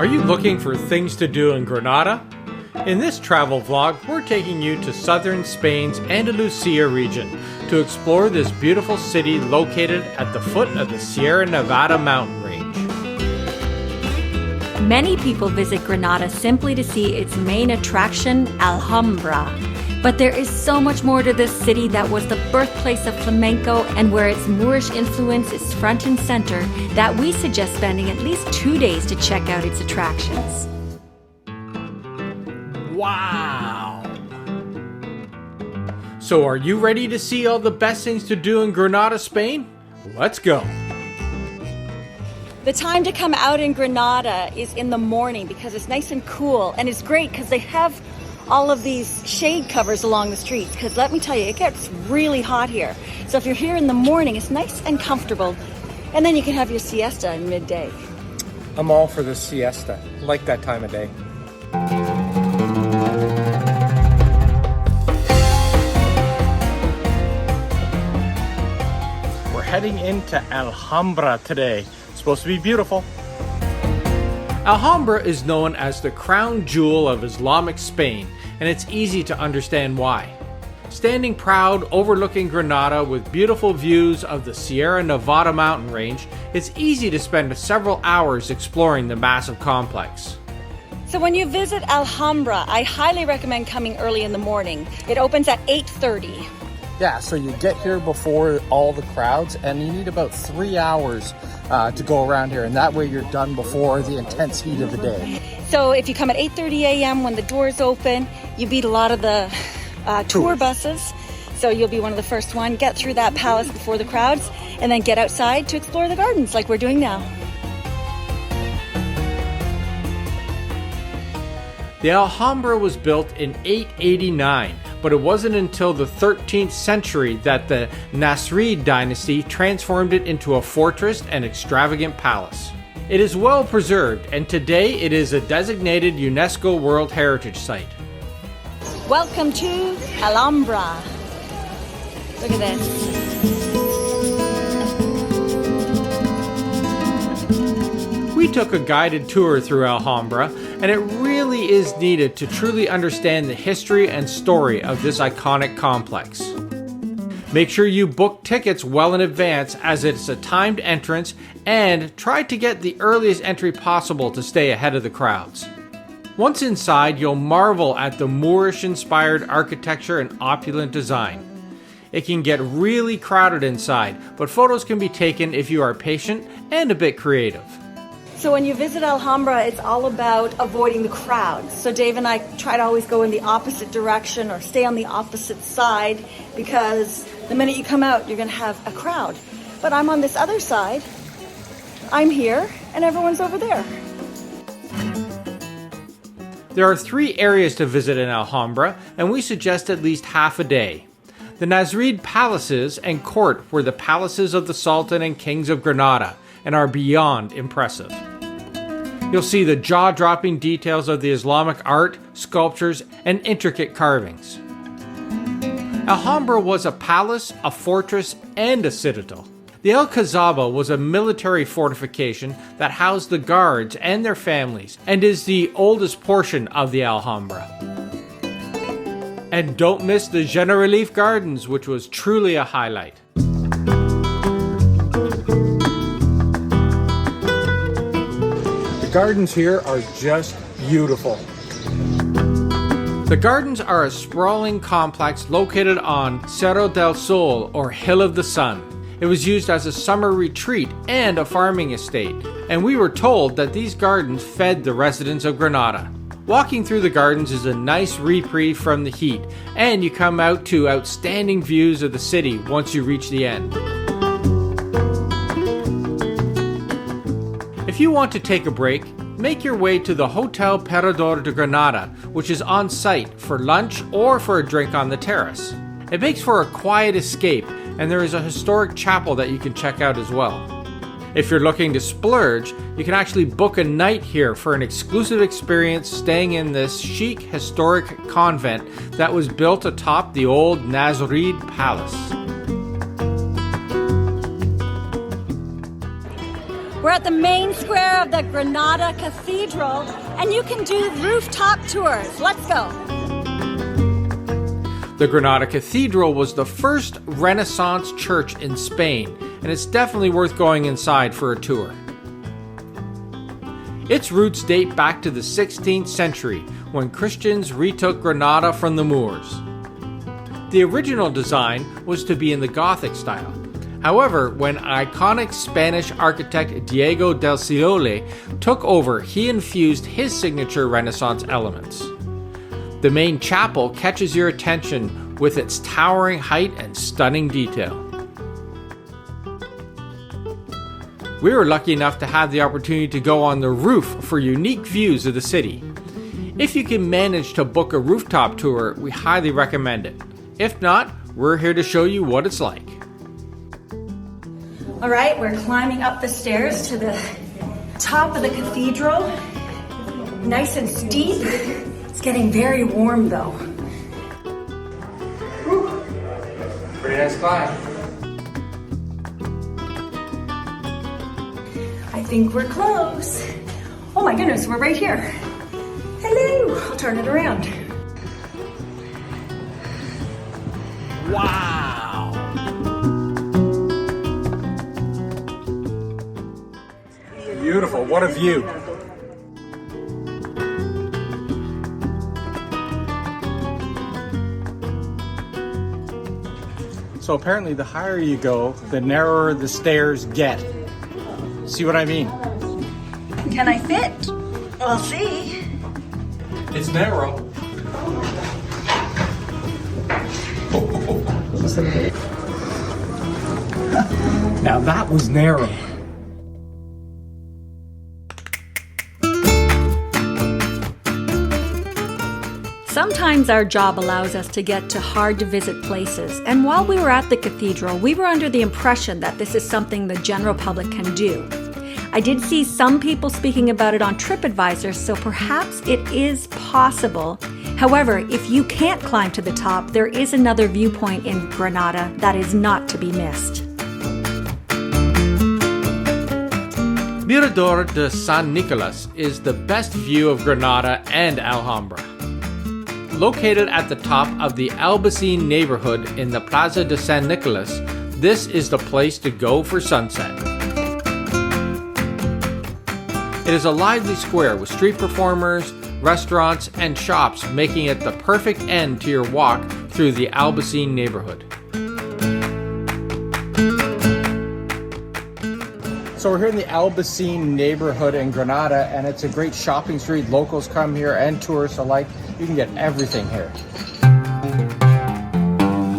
Are you looking for things to do in Granada? In this travel vlog, we're taking you to southern Spain's Andalusia region to explore this beautiful city located at the foot of the Sierra Nevada mountain range. Many people visit Granada simply to see its main attraction, Alhambra. But there is so much more to this city that was the birthplace of flamenco and where its Moorish influence is front and center that we suggest spending at least 2 days to check out its attractions. Wow! So are you ready to see all the best things to do in Granada, Spain? Let's go! The time to come out in Granada is in the morning because it's nice and cool, and it's great because they have all of these shade covers along the streets, because let me tell you, it gets really hot here. So if you're here in the morning, it's nice and comfortable, and then you can have your siesta in midday. I'm all for the siesta. I like that time of day. We're heading into Alhambra today. It's supposed to be beautiful. Alhambra is known as the crown jewel of Islamic Spain, and it's easy to understand why. Standing proud overlooking Granada with beautiful views of the Sierra Nevada mountain range, it's easy to spend several hours exploring the massive complex. So when you visit Alhambra, I highly recommend coming early in the morning. It opens at 8:30. Yeah, so you get here before all the crowds, and you need about 3 hours to go around here, and that way you're done before the intense heat of the day. So if you come at 8:30 a.m. when the doors open, you beat a lot of the tour buses. So you'll be one of the first one. Get through that palace before the crowds, and then get outside to explore the gardens like we're doing now. The Alhambra was built in 889, but it wasn't until the 13th century that the Nasrid dynasty transformed it into a fortress and extravagant palace. It is well preserved, and today it is a designated UNESCO World Heritage Site. Welcome to Alhambra. Look at this. We took a guided tour through Alhambra, and it really is needed to truly understand the history and story of this iconic complex. Make sure you book tickets well in advance, as it's a timed entrance, and try to get the earliest entry possible to stay ahead of the crowds. Once inside, you'll marvel at the Moorish-inspired architecture and opulent design. It can get really crowded inside, but photos can be taken if you are patient and a bit creative. So when you visit Alhambra, it's all about avoiding the crowds. So Dave and I try to always go in the opposite direction or stay on the opposite side, because the minute you come out, you're going to have a crowd. But I'm on this other side. I'm here, and everyone's over there. There are 3 areas to visit in Alhambra, and we suggest at least half a day. The Nasrid palaces and court were the palaces of the Sultan and kings of Granada, and are beyond impressive. You'll see the jaw-dropping details of the Islamic art, sculptures, and intricate carvings. Alhambra was a palace, a fortress, and a citadel. The Alcazaba was a military fortification that housed the guards and their families, and is the oldest portion of the Alhambra. And don't miss the Generalife Gardens, which was truly a highlight. The gardens here are just beautiful. The gardens are a sprawling complex located on Cerro del Sol, or Hill of the Sun. It was used as a summer retreat and a farming estate, and we were told that these gardens fed the residents of Granada. Walking through the gardens is a nice reprieve from the heat, and you come out to outstanding views of the city once you reach the end. If you want to take a break, make your way to the Hotel Parador de Granada, which is on site for lunch or for a drink on the terrace. It makes for a quiet escape, and there is a historic chapel that you can check out as well. If you're looking to splurge, you can actually book a night here for an exclusive experience staying in this chic historic convent that was built atop the old Nasrid Palace. We're at the main square of the Granada Cathedral, and you can do rooftop tours. Let's go. The Granada Cathedral was the first Renaissance church in Spain, and it's definitely worth going inside for a tour. Its roots date back to the 16th century, when Christians retook Granada from the Moors. The original design was to be in the Gothic style. However, when iconic Spanish architect Diego del Ciole took over, he infused his signature Renaissance elements. The main chapel catches your attention with its towering height and stunning detail. We were lucky enough to have the opportunity to go on the roof for unique views of the city. If you can manage to book a rooftop tour, we highly recommend it. If not, we're here to show you what it's like. All right, we're climbing up the stairs to the top of the cathedral. Nice and steep. It's getting very warm though. Whew. Pretty nice climb. I think we're close. Oh my goodness, we're right here. Hello, I'll turn it around. Wow! Beautiful, what a view. So apparently the higher you go, the narrower the stairs get. See what I mean? Can I fit? We'll see. It's narrow. Now that was narrow. Sometimes our job allows us to get to hard-to-visit places, and while we were at the cathedral, we were under the impression that this is something the general public can do. I did see some people speaking about it on TripAdvisor, so perhaps it is possible. However, if you can't climb to the top, there is another viewpoint in Granada that is not to be missed. Mirador de San Nicolás is the best view of Granada and Alhambra. Located at the top of the Albaicin neighborhood in the Plaza de San Nicolás, this is the place to go for sunset. It is a lively square with street performers, restaurants, and shops, making it the perfect end to your walk through the Albaicin neighborhood. So we're here in the Albaicin neighborhood in Granada, and it's a great shopping street. Locals come here and tourists alike. You can get everything here.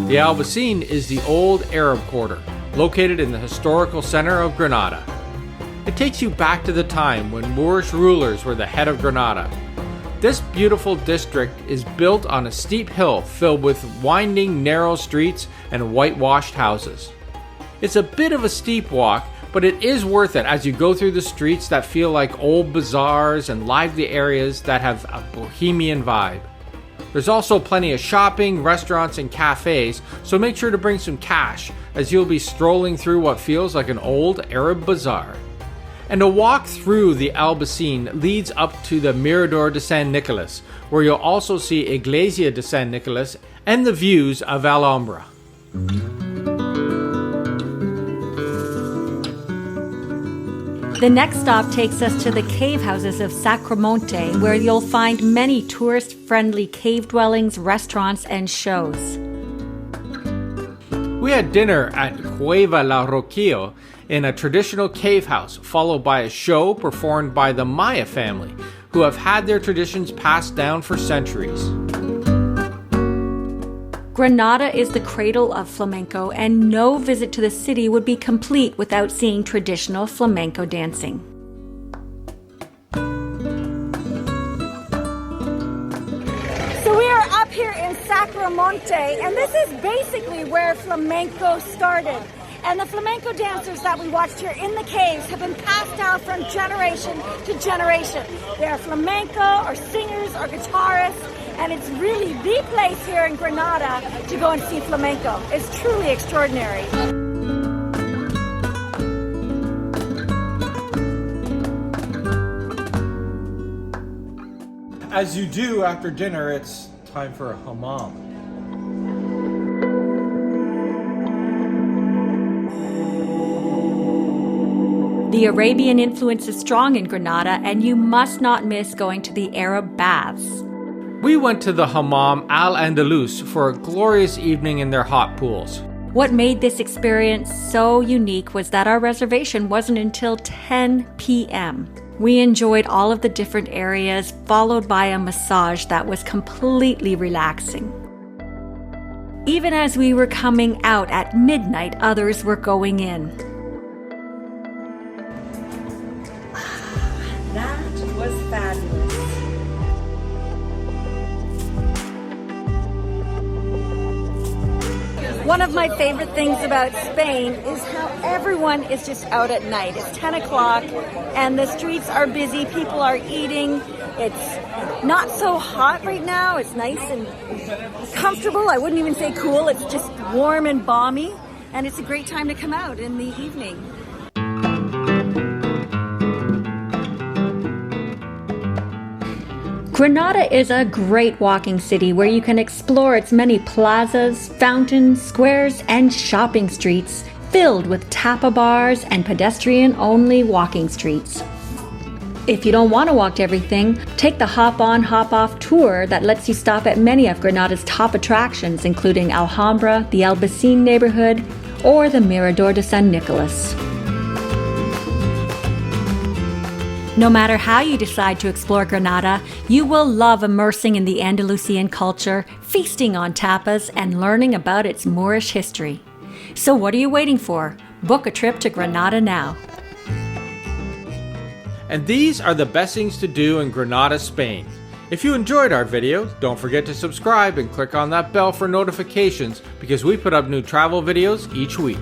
The Albaicin is the old Arab quarter, located in the historical center of Granada. It takes you back to the time when Moorish rulers were the head of Granada. This beautiful district is built on a steep hill filled with winding, narrow streets and whitewashed houses. It's a bit of a steep walk, but it is worth it as you go through the streets that feel like old bazaars and lively areas that have a bohemian vibe. There's also plenty of shopping, restaurants, and cafes, so make sure to bring some cash as you'll be strolling through what feels like an old Arab bazaar. And a walk through the Albaicin leads up to the Mirador de San Nicolás, where you'll also see Iglesia de San Nicolás and the views of Alhambra. The next stop takes us to the cave houses of Sacromonte, where you'll find many tourist-friendly cave dwellings, restaurants, and shows. We had dinner at Cueva La Roquillo in a traditional cave house, followed by a show performed by the Maya family, who have had their traditions passed down for centuries. Granada is the cradle of flamenco, and no visit to the city would be complete without seeing traditional flamenco dancing. So we are up here in Sacromonte, and this is basically where flamenco started. And the flamenco dancers that we watched here in the caves have been passed down from generation to generation. They are flamenco, or singers, or guitarists, and it's really the place here in Granada to go and see flamenco. It's truly extraordinary. as you do after dinner, it's time for a hammam. The Arabian influence is strong in Granada, and you must not miss going to the Arab baths. We went to the Hammam Al-Andalus for a glorious evening in their hot pools. What made this experience so unique was that our reservation wasn't until 10 p.m. We enjoyed all of the different areas, followed by a massage that was completely relaxing. Even as we were coming out at midnight, others were going in. That was fabulous. One of my favorite things about Spain is how everyone is just out at night. It's 10 o'clock and the streets are busy, people are eating. It's not so hot right now, it's nice and comfortable. I wouldn't even say cool, it's just warm and balmy, and it's a great time to come out in the evening. Granada is a great walking city where you can explore its many plazas, fountains, squares, and shopping streets filled with tapa bars and pedestrian-only walking streets. If you don't want to walk to everything, take the hop-on, hop-off tour that lets you stop at many of Granada's top attractions, including Alhambra, the Albaicin neighborhood, or the Mirador de San Nicolás. No matter how you decide to explore Granada, you will love immersing in the Andalusian culture, feasting on tapas, and learning about its Moorish history. So what are you waiting for? Book a trip to Granada now. And these are the best things to do in Granada, Spain. If you enjoyed our video, don't forget to subscribe and click on that bell for notifications because we put up new travel videos each week.